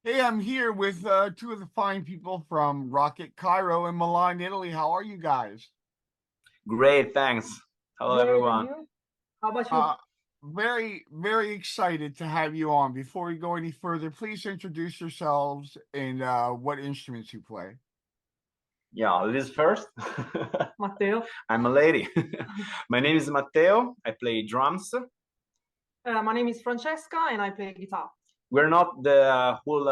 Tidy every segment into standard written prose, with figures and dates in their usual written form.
Hey, I'm here with two of the fine people from Rocket Cairo in Milan, Italy. How are you guys? Great, thanks. Hello, Great, and everyone. you? How about you? Uh, very excited to have you on. Before we go any further, please introduce yourselves and what instruments you play. Yeah, ladies first. Matteo. I'm a lady. My name is Matteo. I play drums. My name is Francesca and I play guitar. We're not the whole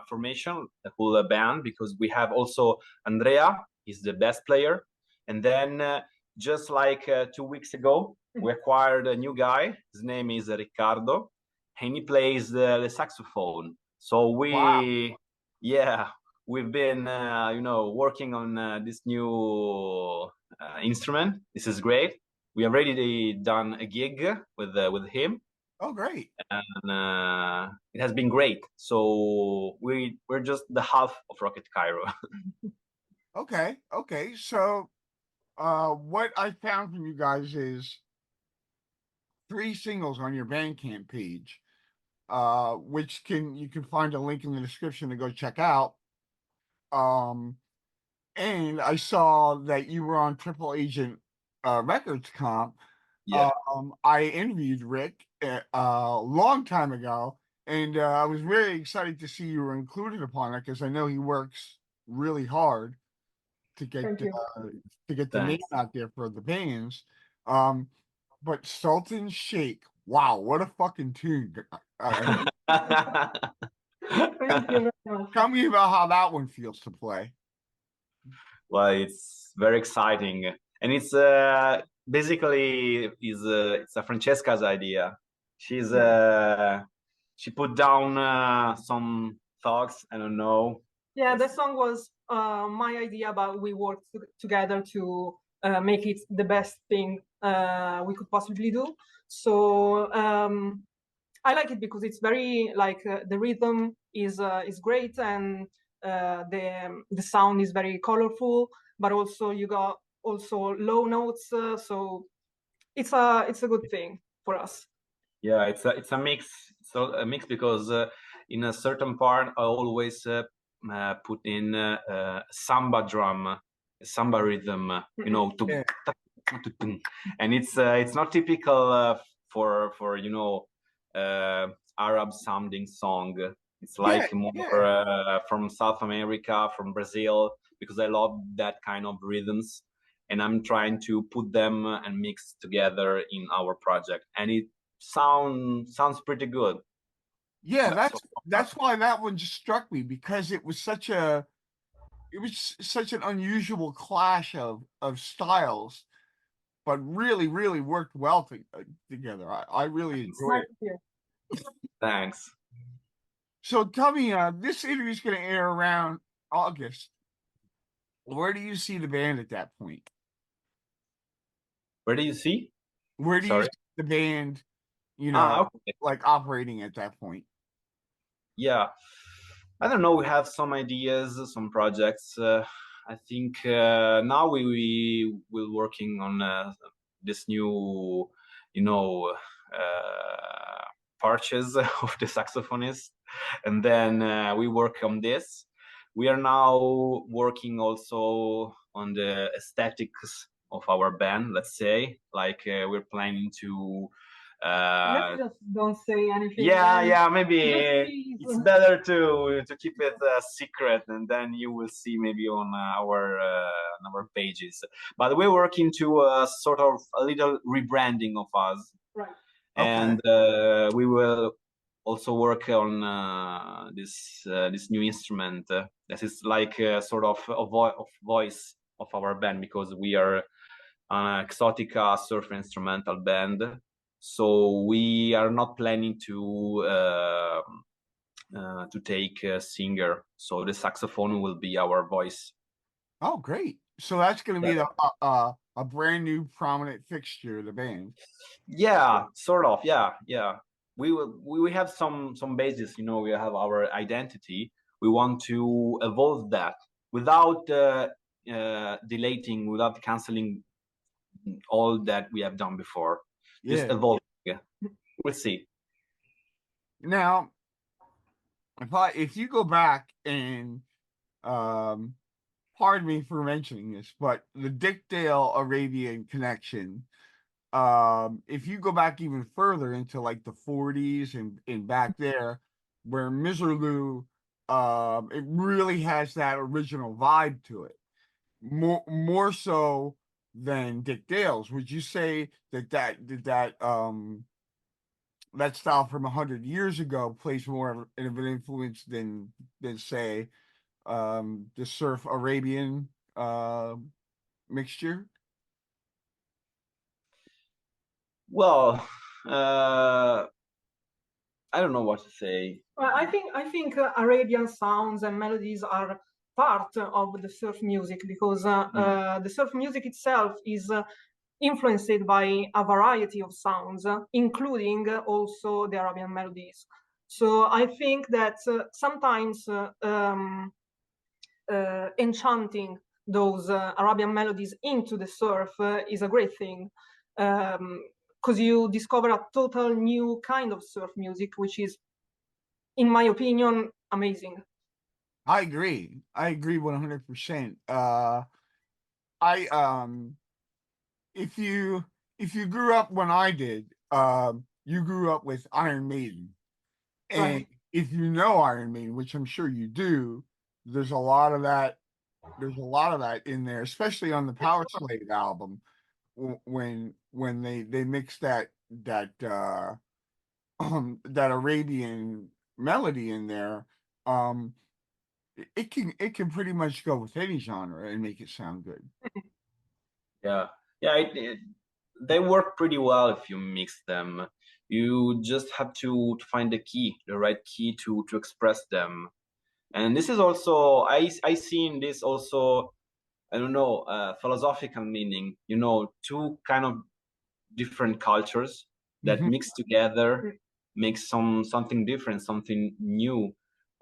formation, the whole band, because we have also Andrea. He's the best player. And then just like 2 weeks ago, we acquired a new guy. His name is Riccardo, and he plays the saxophone. So Wow. yeah, we've been, working on this new instrument. This is great. We already done a gig with him, Oh, great. and it has been great. So we're just the half of Rocket Cairo. Okay. So, what I found from you guys is three singles on your Bandcamp page, which you can find a link in the description to go check out. Um, and I saw that you were on Triple Agent Records Comp. Yeah. I interviewed Rick a long time ago, and I was very excited to see you were included upon it because I know he works really hard to get Thank you. the name Thanks. out there for the bands. Um, but Sultan Shake, wow, what a fucking tune! Thank you very much. Tell me about how that one feels to play. Well, it's very exciting, and it's basically it's a Francesca's idea. She put down some thoughts. I don't know. Yeah, the song was my idea, but we worked together to make it the best thing we could possibly do. So I like it because it's very like the rhythm is great, and the sound is very colorful, but also you got also low notes, so it's a good thing for us. Yeah, it's a mix. It's a mix because in a certain part I always put in samba drum, samba rhythm. Yeah. And it's not typical for Arab sounding song. It's Yeah, like more yeah. from South America, from Brazil, because I love that kind of rhythms, and I'm trying to put them and mix together in our project, and it sounds pretty good. Yeah, So that's why that one just struck me because it was such an unusual clash of styles, but really worked well together. I really thanks. enjoyed Nice it. to hear. Thanks. So tell me, this interview is going to air around August. Where do you see the band at that point? Where do you see? Where do you Sorry. see the band, Okay. like operating at that point? Yeah. I don't know. We have some ideas, some projects. I think now we will working on this new, you know, purchase of the saxophonist, and then we work on this. We are now working also on the aesthetics of our band. Let's say, like we're planning to Let's just don't say anything. yeah, maybe Yes, please. it's better to keep it secret, and then you will see maybe on our pages. But we're working to sort of a little rebranding of us, Right. Okay. and we will also work on this new instrument that is like sort of of voice of our band, because we are an exotica surf instrumental band. So we are not planning to take a singer. So the saxophone will be our voice. Oh, great. So that's going to Yeah, be a brand new prominent fixture of the band. yeah, sort of. Yeah. We have some basis. We have our identity. We want to evolve that without deleting, without canceling all that we have done before. Just Yeah. evolving. We'll see. Now, if you go back and um, pardon me for mentioning this, but the Dick Dale Arabian connection. If you go back even further into like the 40s and back there, where Miserlou, it really has that original vibe to it, more so than Dick Dale's. Would you say that style from 100 years ago plays more of an influence than say the surf Arabian mixture? Well, I don't know what to say. Well, I think Arabian sounds and melodies are part of the surf music because the surf music itself is influenced by a variety of sounds, including also the Arabian melodies. So I think that sometimes enchanting those Arabian melodies into the surf is a great thing because you discover a total new kind of surf music, which is, in my opinion, amazing. I agree. I agree 100%. I if you grew up when I did, you grew up with Iron Maiden. And Right. if you know Iron Maiden, which I'm sure you do, there's a lot of that. There's a lot of that in there, especially on the Power Slave album when they mix that that Arabian melody in there. Um, it can pretty much go with any genre and make it sound good. Yeah, yeah, they work pretty well if you mix them. You just have to find the right key to express them. And this is also I see in this also, I don't know, philosophical meaning. You know, two kind of different cultures that Mhm. mix together makes something different, something new.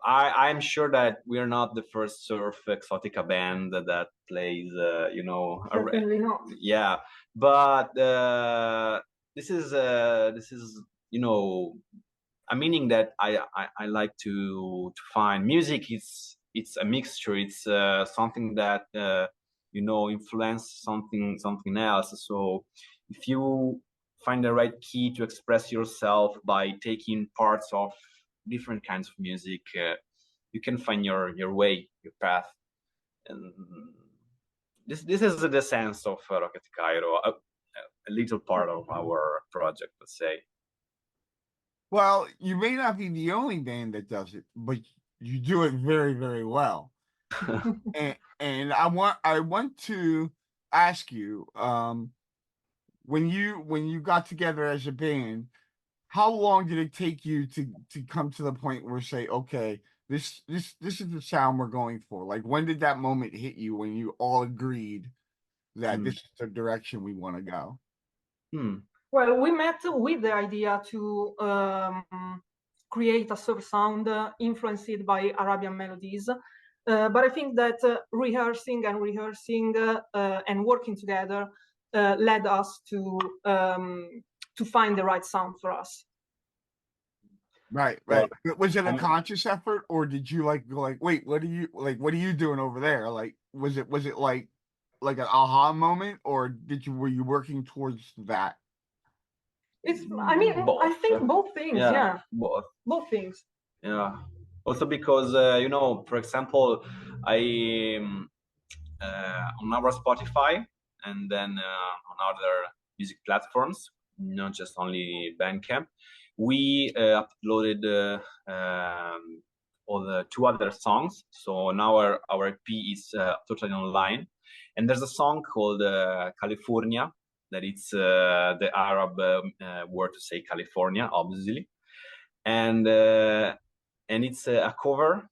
I'm sure that we're not the first surf exotica band that plays, Certainly not. yeah, but this is a meaning that I like to find. Music is it's a mixture. It's something that influence something else. So if you find the right key to express yourself by taking parts of different kinds of music, you can find your way, your path. And this is the sense of Rocket Cairo, a little part of our project, let's say. Well, you may not be the only band that does it, but you do it very, very well. And I want to ask you, when you got together as a band, how long did it take you to come to the point where say, okay, this is the sound we're going for? Like, when did that moment hit you when you all agreed that Hmm. this is the direction we want to go? Hmm. Well, we met with the idea to create a surf sound influenced by Arabian melodies. But I think that rehearsing and working together led us to find the right sound for us. Right, Well, right. Was it a um, conscious effort, or did you like go like, wait, what are you doing over there? Like, was it like an aha moment, or were you working towards that? I mean, I both. think both things, Yeah, yeah, both. both things. Yeah. Also because for example, I on our Spotify and then on other music platforms, not just only Bandcamp, we uploaded all the two other songs. So now our EP is totally online, and there's a song called California that it's the Arab word to say California, obviously, and it's a cover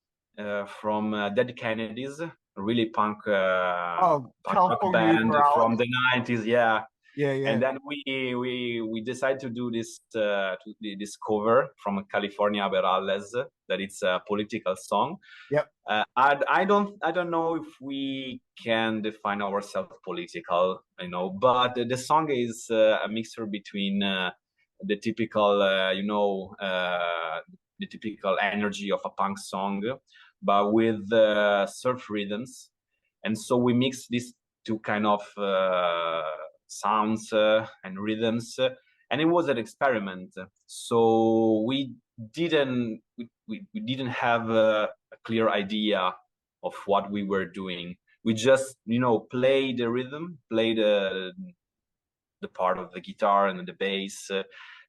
from Dead Kennedys, a really Oh, punk rock California band from Morales. the 90s, yeah. Yeah, And yeah. then we decided to do this cover from California Berales, that it's a political song. Yep. I don't know if we can define ourselves political, but the song is a mixture between the typical the typical energy of a punk song, but with surf rhythms. And so we mix these two kind of sounds and rhythms, and it was an experiment. So we didn't have a clear idea of what we were doing. We just play the rhythm, play the part of the guitar and the bass,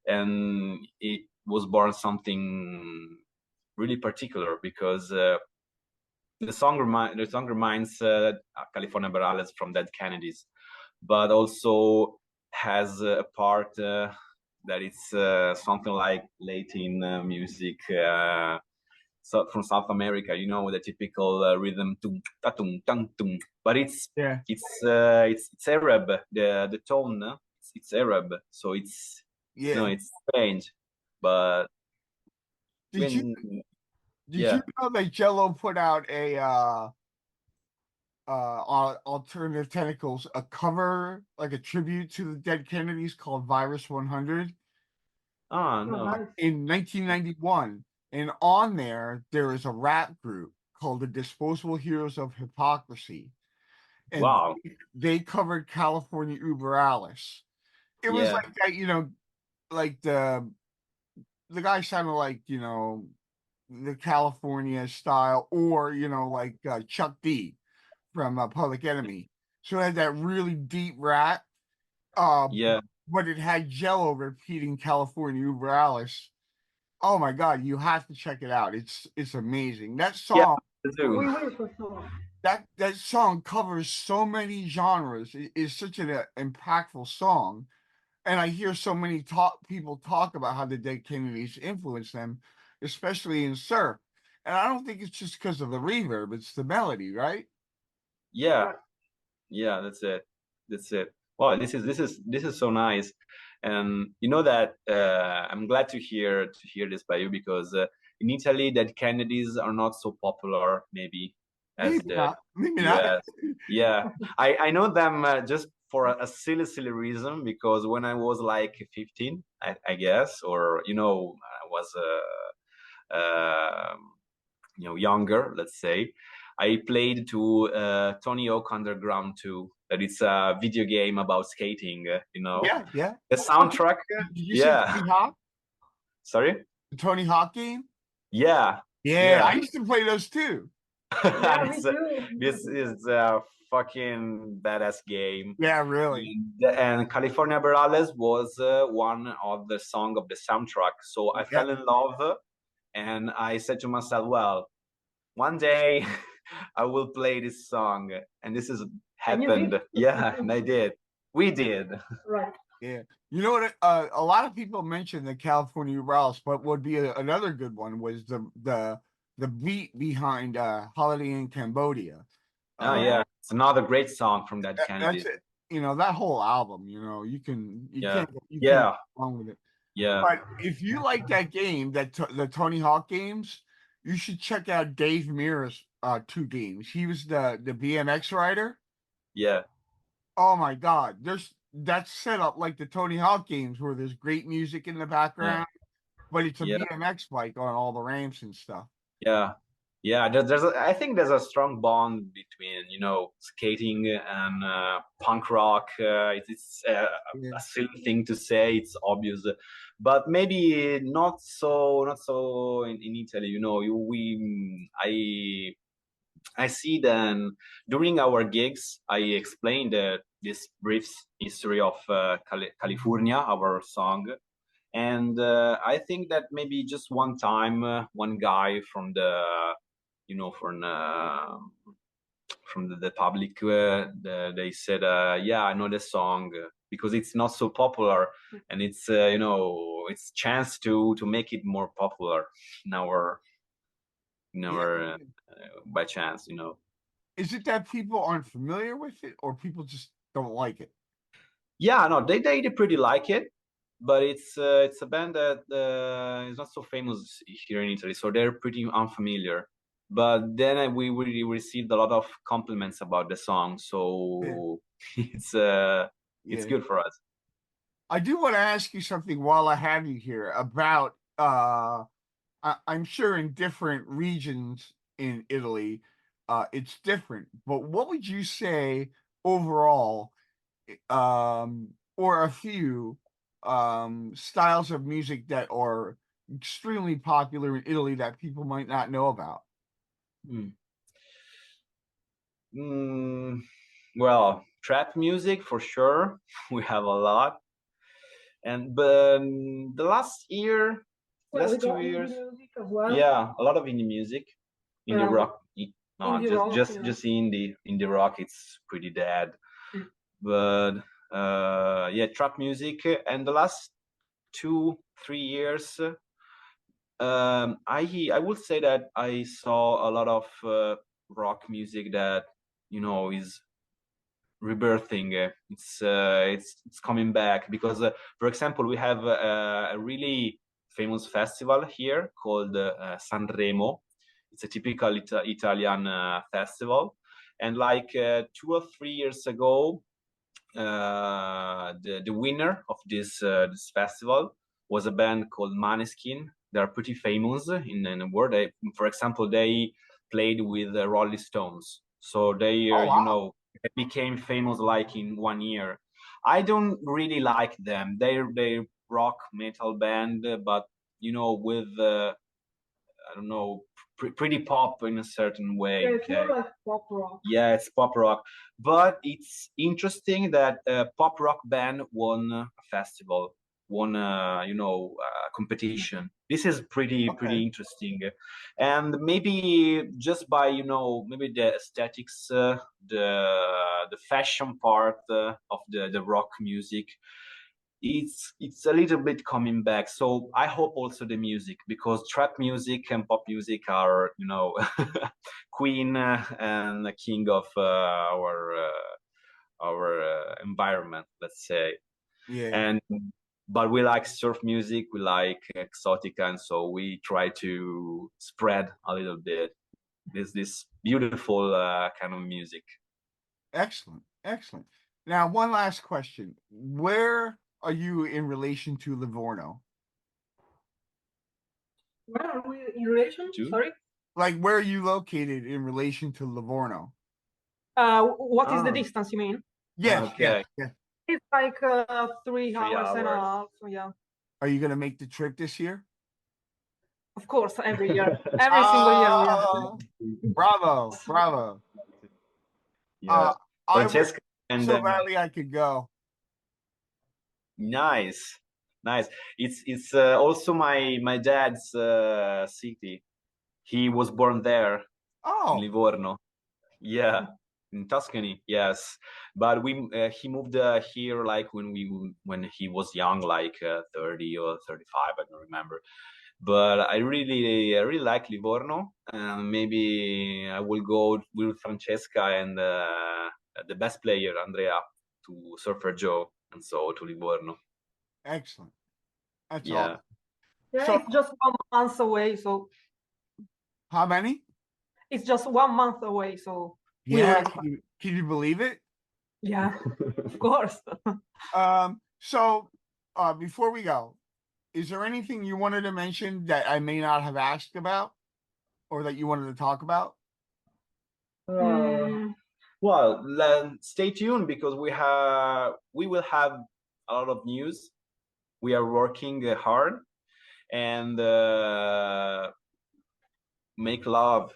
and it was born something really particular, because the song reminds California Barales from Dead Kennedys, but also has a part that it's something like Latin music, so from South America, the typical rhythm, tung, ta, tung, tung, tung. But it's Arab, the tone, it's Arab, so it's it's strange, but Did you know that Jello put out a Alternative Tentacles, a cover, like a tribute to the Dead Kennedys called Virus 100? Oh, no. In 1991, and on there is a rap group called the Disposable Heroes of Hypocrisy, and wow, they covered California Uber Alice. It was like that, like the guy sounded like the California style, or like Chuck D from Public Enemy. So it had that really deep rap. But it had Jello repeating California Uber Alice. Oh my God, you have to check it out. It's amazing. That song, that song covers so many genres. It is such an impactful song. And I hear so many people talk about how the Dead Kennedys influenced them, especially in surf. And I don't think it's just because of the reverb; it's the melody, right? Yeah, that's it. Wow, this is so nice, and that I'm glad to hear this by you, because in Italy, Dead Kennedys are not so popular, maybe as maybe US. Not. Yeah, I know them just for a silly reason, because when I was like 15, I guess, or I was younger, let's say, I played to Tony Hawk Underground 2. That it's a video game about skating. Yeah. The soundtrack. Did you say Tony Hawk? Sorry. The Tony Hawk game. Yeah. I used to play those too. This is a fucking badass game. Yeah, really. And California Barales was one of the song of the soundtrack. So I fell in love, and I said to myself, well, one day I will play this song, and this is happened. Yeah, and I did. We did. Right. Yeah. You know what? A lot of people mentioned the California Rouse, but would be another good one was the beat behind Holiday in Cambodia. Oh yeah, it's another great song from that Kennedy. That's it. That whole album. You can't go wrong with it. Yeah. But if you like that game, the Tony Hawk games, you should check out Dave Mirra's 2 games. He was the BMX rider. Yeah. Oh my God, that's set up like the Tony Hawk games, where there's great music in the background, but it's a BMX bike on all the ramps and stuff. Yeah. I think there's a strong bond between skating and punk rock. It's a silly thing to say. It's obvious, but maybe not so in Italy. I see then during our gigs, I explained this brief history of California, our song. And I think that maybe just one time, one guy from the, from the public, they said, yeah, I know the song, because it's not so popular, and it's, it's chance to make it more popular in our by chance. Is it that people aren't familiar with it, or people just don't like it? Yeah, no, they pretty like it, but it's a band that is not so famous here in Italy, so they're pretty unfamiliar. But then we received a lot of compliments about the song, so it's good for us. I do want to ask you something while I have you here about I'm sure in different regions in Italy, it's different. But what would you say overall, or a few styles of music that are extremely popular in Italy that people might not know about? Hmm. Well, trap music for sure. We have a lot, and but the last year, Well, we last two got indie years, music as well. yeah, a lot of indie music, indie Um, rock. No, indie rock, yeah. just indie rock. It's pretty dead, Mm. but yeah, trap music. And the last 2 3 years, I would say that I saw a lot of rock music that is rebirthing. It's coming back because, for example, we have a really famous festival here called Sanremo. It's a typical Italian festival, and like 2 or 3 years ago, the winner of this festival was a band called Maneskin. They are pretty famous in the world. For example, they played with the Rolling Stones, so they Oh wow. became famous like in 1 year. I don't really like them. They rock metal band, but with I don't know, pretty pop in a certain way. Yeah, it's more Okay, like pop rock. yeah, it's pop rock, but it's interesting that a pop rock band won a festival, won a competition. This is pretty Okay. interesting, and maybe just by maybe the aesthetics, the fashion part of the rock music, it's a little bit coming back. So I hope also the music, because trap music and pop music are queen and the king of our environment, let's say. Yeah. And but we like surf music, we like exotica, and so we try to spread a little bit this beautiful kind of music. Excellent. Excellent. Now, one last question. Where are you in relation to Livorno? Where are we in relation? Too? Sorry. Like, where are you located in relation to Livorno? What is the Ah. distance you mean? Yes, yes, Okay. yes. It's like 3 3 hours and a hours. half. So yeah, Are you going to make the trip this year? of course, every year, every single year we are. Bravo, bravo. Yeah. I would Francesca and so badly I could go. nice, nice. It's also my dad's city. He was born there in Oh, Livorno. Yeah, in Tuscany. Yes, but he moved here like when he was young, like 30 or 35. I don't remember. But I really like Livorno, and maybe I will go with Francesca and the best player Andrea to Surfer Joe, and so to Livorno. excellent. That's Yeah. awesome. Yeah, So, it's just 1 month away, so how many? it's just 1 month away. So we Yeah, already. can you believe it? Yeah, of course. So before we go, is there anything you wanted to mention that I may not have asked about or that you wanted to talk about? Mm, Well, stay tuned because we will have a lot of news. We are working hard and make love.